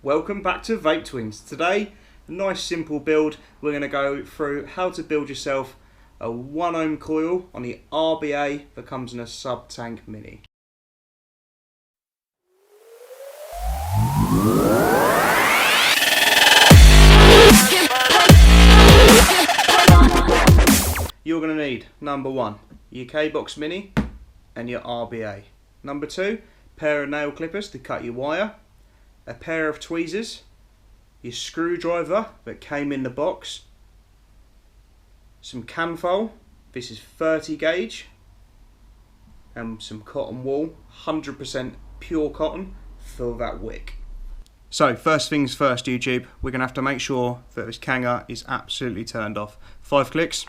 Welcome back to Vape Twins. Today, a nice simple build. We're going to go through how to build yourself a 1 ohm coil on the RBA that comes in a sub-tank mini. You're going to need, number 1, your K-Box Mini and your RBA. Number 2, pair of nail clippers to cut your wire. A pair of tweezers, your screwdriver that came in the box, some canfoil, this is 30 gauge, and some cotton wool, 100% pure cotton for that wick. So first things first, YouTube, we're going to have to make sure that this Kanger is absolutely turned off. 5 clicks,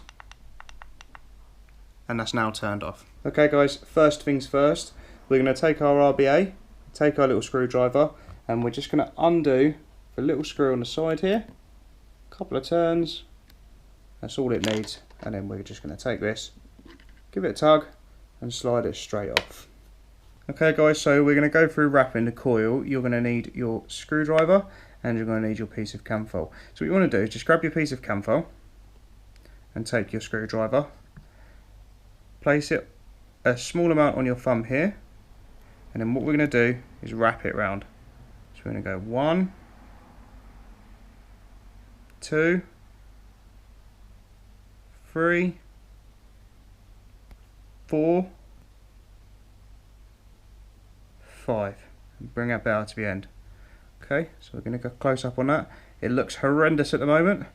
and that's now turned off. Okay guys, first things first, we're going to take our RBA, take our little screwdriver, and we're just going to undo the little screw on the side here, a couple of turns, that's all it needs, and then we're just going to take this, give it a tug and slide it straight off. Okay guys, so we're going to go through wrapping the coil. You're going to need your screwdriver and you're going to need your piece of camfoil. So what you want to do is just grab your piece of camfoil and take your screwdriver, place it a small amount on your thumb here, and then what we're going to do is wrap it round. So we're going to go 1, 2, 3, 4, 5, and bring that bell to the end. Okay, so we're going to go close up on that. It looks horrendous at the moment,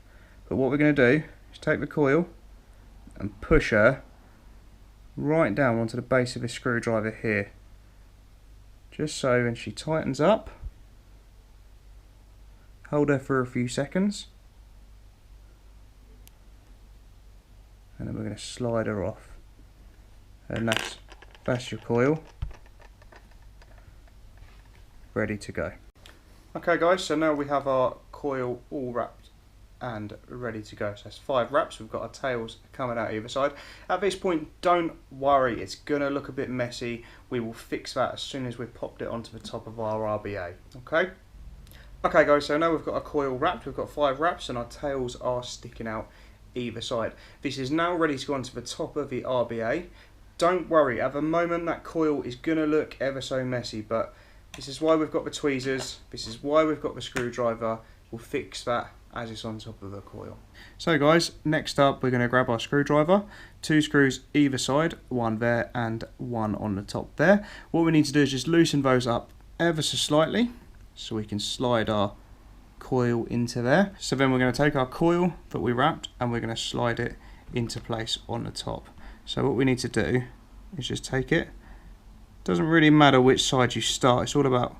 but what we're going to do is take the coil and push her right down onto the base of the screwdriver here, just so when she tightens up, hold her for a few seconds, and then we're going to slide her off, and that's your coil ready to go. Okay guys, so now we have our coil all wrapped and ready to go. So that's 5 wraps, we've got our tails coming out either side. At this point, don't worry, it's gonna look a bit messy. We will fix that as soon as we've popped it onto the top of our RBA, okay? Okay guys, so now we've got our coil wrapped, we've got 5 wraps and our tails are sticking out either side. This is now ready to go onto the top of the RBA. Don't worry, at the moment that coil is gonna look ever so messy, but this is why we've got the tweezers, this is why we've got the screwdriver. We'll fix that as it's on top of the coil. So guys, next up we're going to grab our screwdriver, 2 screws either side, 1 there and 1 on the top there. What we need to do is just loosen those up ever so slightly so we can slide our coil into there. So then we're going to take our coil that we wrapped and we're going to slide it into place on the top. So what we need to do is just take it. Doesn't really matter which side you start, it's all about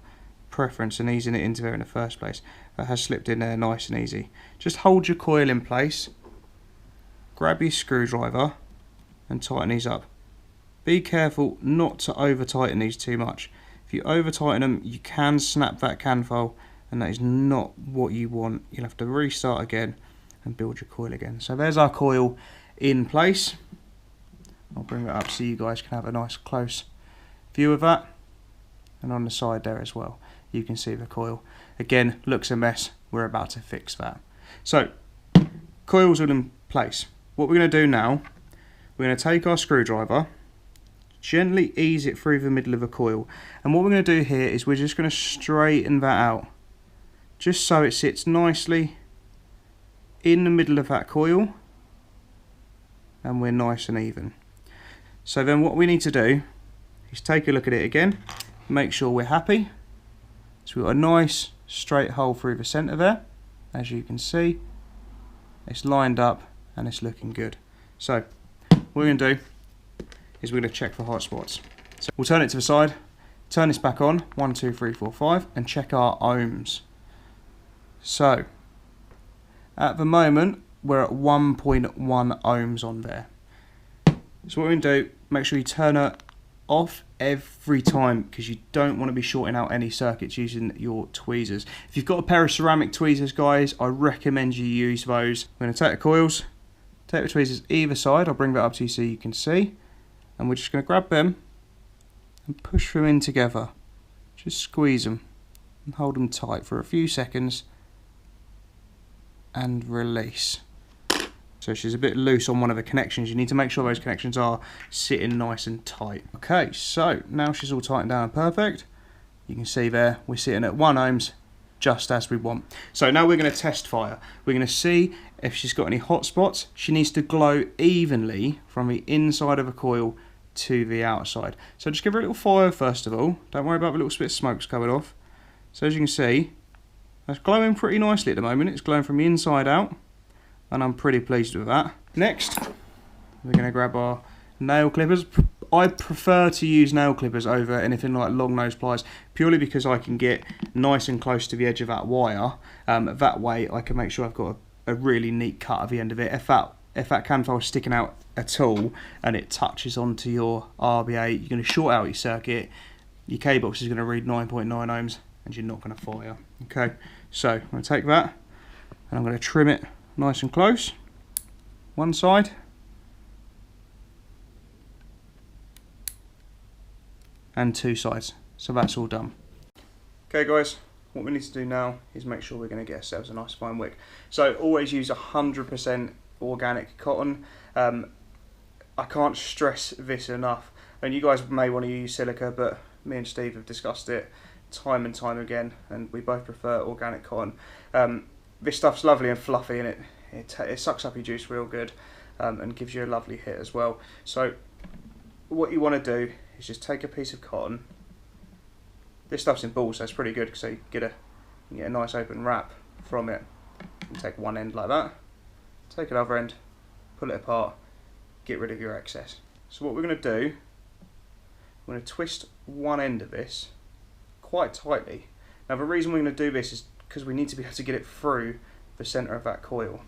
preference and easing it into there in the first place. That has slipped in there nice and easy. Just hold your coil in place, grab your screwdriver and tighten these up. Be careful not to over tighten these too much. If you over tighten them, you can snap that canfoil and that is not what you want. You'll have to restart again and build your coil again. So there's our coil in place. I'll bring that up so you guys can have a nice close view of that, and on the side there as well you can see the coil. Again, looks a mess, we're about to fix that. So coil's all in place. What we're going to do now, we're going to take our screwdriver, gently ease it through the middle of the coil, and what we're going to do here is we're just going to straighten that out just so it sits nicely in the middle of that coil and we're nice and even. So then what we need to do is take a look at it again, make sure we're happy. So we've got a nice straight hole through the centre there. As you can see, it's lined up and it's looking good. So what we're going to do is we're going to check for hot spots. So we'll turn it to the side, turn this back on, 1, 2, 3, 4, 5, and check our ohms. So at the moment we're at 1.1 ohms on there. So what we're going to do, make sure you turn it off every time because you don't want to be shorting out any circuits using your tweezers. If you've got a pair of ceramic tweezers, guys, I recommend you use those. We're going to take the coils, take the tweezers either side. I'll bring that up to you so you can see, and we're just going to grab them and push them in together. Just squeeze them and hold them tight for a few seconds and release. So she's a bit loose on one of the connections. You need to make sure those connections are sitting nice and tight. Okay, so now she's all tightened down and perfect. You can see there we're sitting at 1 ohms, just as we want. So now we're going to test fire. We're going to see if she's got any hot spots. She needs to glow evenly from the inside of a coil to the outside. So just give her a little fire first of all. Don't worry about the little spit of smokes coming off. So as you can see, that's glowing pretty nicely at the moment. It's glowing from the inside out, and I'm pretty pleased with that. Next, we're going to grab our nail clippers. I prefer to use nail clippers over anything like long nose pliers, purely because I can get nice and close to the edge of that wire. That way I can make sure I've got a really neat cut at the end of it. If that can file is sticking out at all and it touches onto your RBA, you're going to short out your circuit, your K-box is going to read 9.9 ohms and you're not going to fire. Okay, so I'm going to take that and I'm going to trim it nice and close, one side, and 2 sides. So that's all done. Okay guys, what we need to do now is make sure we're going to get ourselves a nice fine wick. So always use 100% organic cotton. I can't stress this enough, and you guys may want to use silica, but me and Steve have discussed it time and time again, and we both prefer organic cotton. This stuff's lovely and fluffy, and it sucks up your juice real good, and gives you a lovely hit as well. So what you want to do is just take a piece of cotton. This stuff's in balls, so it's pretty good, so you get a nice open wrap from it. You take one end like that, take another end, pull it apart, get rid of your excess. So what we're going to do, we're going to twist one end of this quite tightly. Now the reason we're going to do this is because we need to be able to get it through the centre of that coil.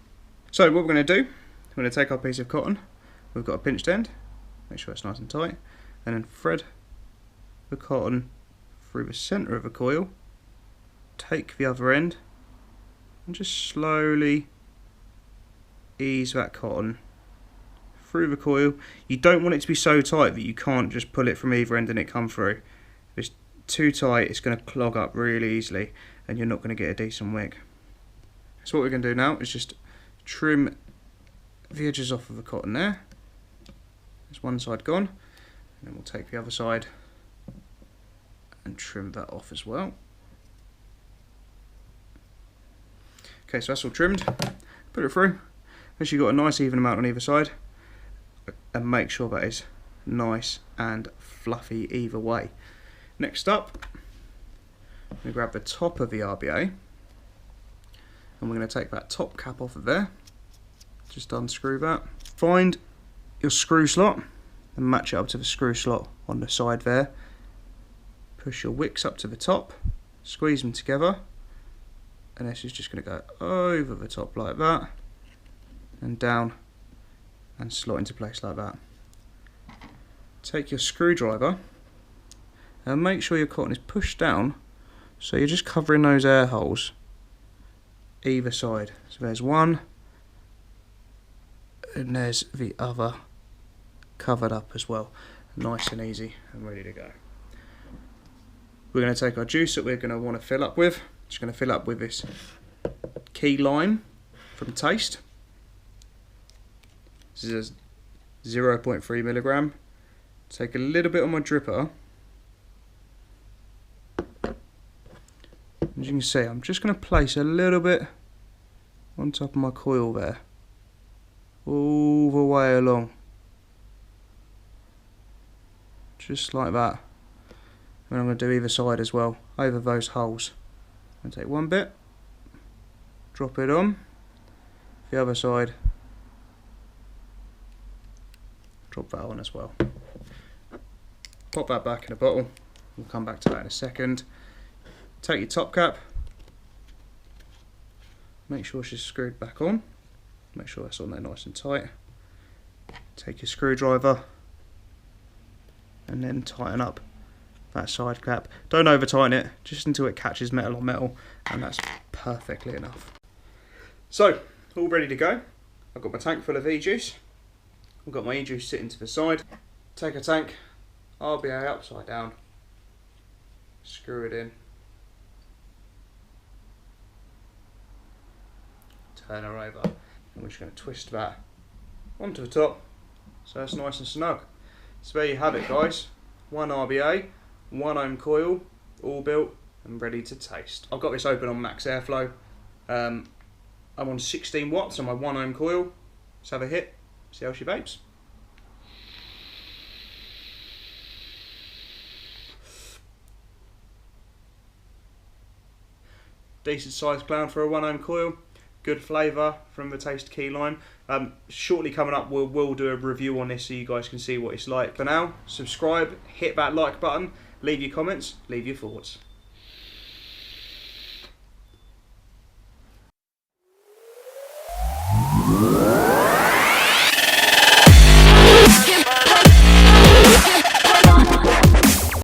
So what we're going to do, we're going to take our piece of cotton, we've got a pinched end, make sure it's nice and tight, and then thread the cotton through the centre of the coil, take the other end, and just slowly ease that cotton through the coil. You don't want it to be so tight that you can't just pull it from either end and it come through. If it's too tight, it's going to clog up really easily and you're not going to get a decent wick. So what we're going to do now is just trim the edges off of the cotton there. There's one side gone, and then we'll take the other side and trim that off as well. Okay, so that's all trimmed. Put it through. Make sure you've got a nice even amount on either side, and make sure that is nice and fluffy either way. Next up, we grab the top of the RBA, and we're going to take that top cap off of there. Just unscrew that. Find your screw slot and match it up to the screw slot on the side there. Push your wicks up to the top, squeeze them together, and this is just going to go over the top like that and down and slot into place like that. Take your screwdriver and make sure your cotton is pushed down so you're just covering those air holes either side. So there's one and there's the other covered up as well. Nice and easy and ready to go. We're going to take our juice that we're going to want to fill up with. Just going to fill up with this key lime from Taste. This is a 0.3 milligram. Take a little bit on my dripper. As you can see, I'm just going to place a little bit on top of my coil there, all the way along, just like that. And I'm going to do either side as well, over those holes. I'm going to take one bit, drop it on, the other side, drop that on as well. Pop that back in a bottle, we'll come back to that in a second. Take your top cap, make sure she's screwed back on, make sure that's on there nice and tight. Take your screwdriver and then tighten up that side cap. Don't over tighten it, just until it catches metal on metal, and that's perfectly enough. So, all ready to go. I've got my tank full of E-juice. I've got my E-juice sitting to the side. Take a tank, RBA upside down, screw it in, turn her over. And we're just going to twist that onto the top so it's nice and snug. So there you have it, guys. 1 RBA, 1 ohm coil, all built and ready to taste. I've got this open on max airflow. I'm on 16 watts on my 1 ohm coil. Let's have a hit, see how she vapes. Decent sized cloud for a 1 ohm coil. Good flavour from the Taste Key line. Shortly coming up, we'll do a review on this so you guys can see what it's like. For now, subscribe, hit that like button, leave your comments, leave your thoughts.